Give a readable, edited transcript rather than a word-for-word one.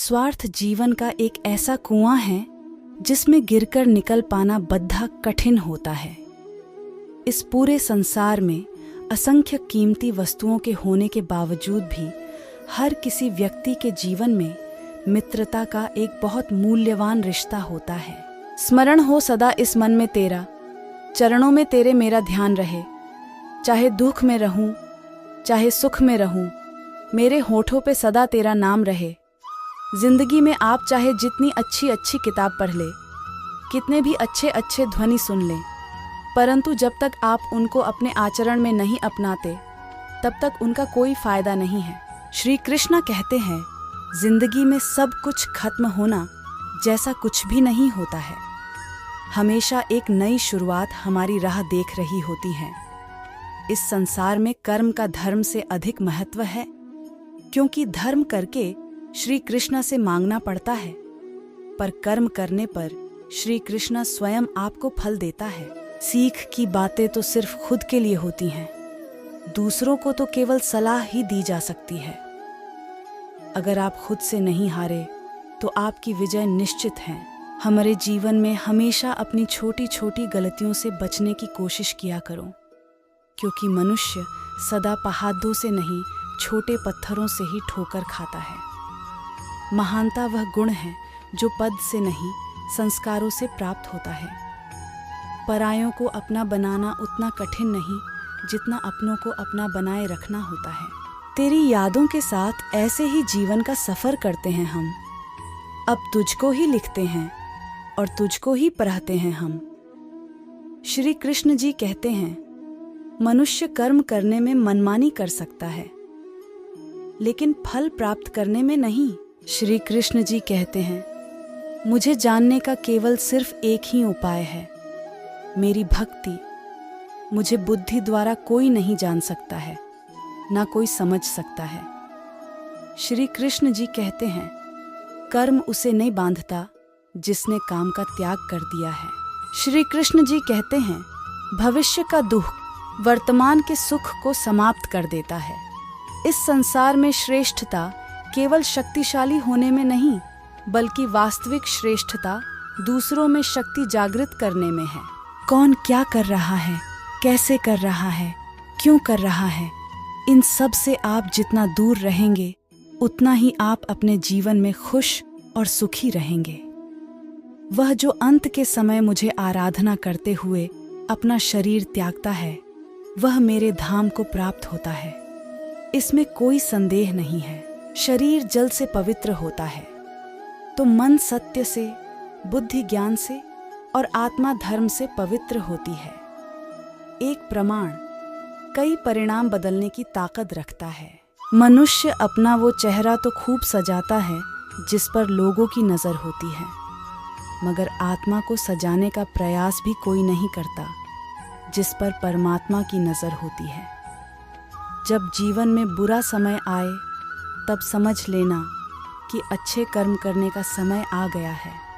स्वार्थ जीवन का एक ऐसा कुआं है जिसमें गिरकर निकल पाना बद्धा कठिन होता है। इस पूरे संसार में असंख्य कीमती वस्तुओं के होने के बावजूद भी हर किसी व्यक्ति के जीवन में मित्रता का एक बहुत मूल्यवान रिश्ता होता है। स्मरण हो सदा इस मन में तेरा, चरणों में तेरे मेरा ध्यान रहे। चाहे दुख में रहूं, चाहे सुख में रहूं, मेरे होठों पे सदा तेरा नाम रहे। जिंदगी में आप चाहे जितनी अच्छी अच्छी किताब पढ़ ले, कितने भी अच्छे अच्छे ध्वनि सुन लें, परंतु जब तक आप उनको अपने आचरण में नहीं अपनाते तब तक उनका कोई फायदा नहीं है। श्री कृष्ण कहते हैं, जिंदगी में सब कुछ खत्म होना जैसा कुछ भी नहीं होता है। हमेशा एक नई शुरुआत हमारी राह देख रही होती है। इस संसार में कर्म का धर्म से अधिक महत्व है, क्योंकि धर्म करके श्री कृष्ण से मांगना पड़ता है, पर कर्म करने पर श्री कृष्ण स्वयं आपको फल देता है। सीख की बातें तो सिर्फ खुद के लिए होती हैं, दूसरों को तो केवल सलाह ही दी जा सकती है। अगर आप खुद से नहीं हारे तो आपकी विजय निश्चित है। हमारे जीवन में हमेशा अपनी छोटी छोटी गलतियों से बचने की कोशिश किया करो, क्योंकि मनुष्य सदा पहाड़ों से नहीं, छोटे पत्थरों से ही ठोकर खाता है। महानता वह गुण है जो पद से नहीं, संस्कारों से प्राप्त होता है। परायों को अपना बनाना उतना कठिन नहीं जितना अपनों को अपना बनाए रखना होता है। तेरी यादों के साथ ऐसे ही जीवन का सफर करते हैं हम। अब तुझको ही लिखते हैं और तुझको ही पढ़ते हैं हम। श्री कृष्ण जी कहते हैं, मनुष्य कर्म करने में मनमानी कर सकता है, लेकिन फल प्राप्त करने में नहीं। श्री कृष्ण जी कहते हैं, मुझे जानने का केवल सिर्फ एक ही उपाय है, मेरी भक्ति। मुझे बुद्धि द्वारा कोई नहीं जान सकता है, ना कोई समझ सकता है। श्री कृष्ण जी कहते हैं, कर्म उसे नहीं बांधता जिसने काम का त्याग कर दिया है। श्री कृष्ण जी कहते हैं, भविष्य का दुख वर्तमान के सुख को समाप्त कर देता है। इस संसार में श्रेष्ठता केवल शक्तिशाली होने में नहीं, बल्कि वास्तविक श्रेष्ठता दूसरों में शक्ति जागृत करने में है। कौन क्या कर रहा है, कैसे कर रहा है, क्यों कर रहा है, इन सब से आप जितना दूर रहेंगे उतना ही आप अपने जीवन में खुश और सुखी रहेंगे। वह जो अंत के समय मुझे आराधना करते हुए अपना शरीर त्यागता है, वह मेरे धाम को प्राप्त होता है। इसमें कोई संदेह नहीं है। शरीर जल से पवित्र होता है, तो मन सत्य से, बुद्धि ज्ञान से और आत्मा धर्म से पवित्र होती है। एक प्रमाण कई परिणाम बदलने की ताकत रखता है। मनुष्य अपना वो चेहरा तो खूब सजाता है जिस पर लोगों की नजर होती है, मगर आत्मा को सजाने का प्रयास भी कोई नहीं करता जिस पर परमात्मा की नजर होती है। जब जीवन में बुरा समय आए तब समझ लेना कि अच्छे कर्म करने का समय आ गया है।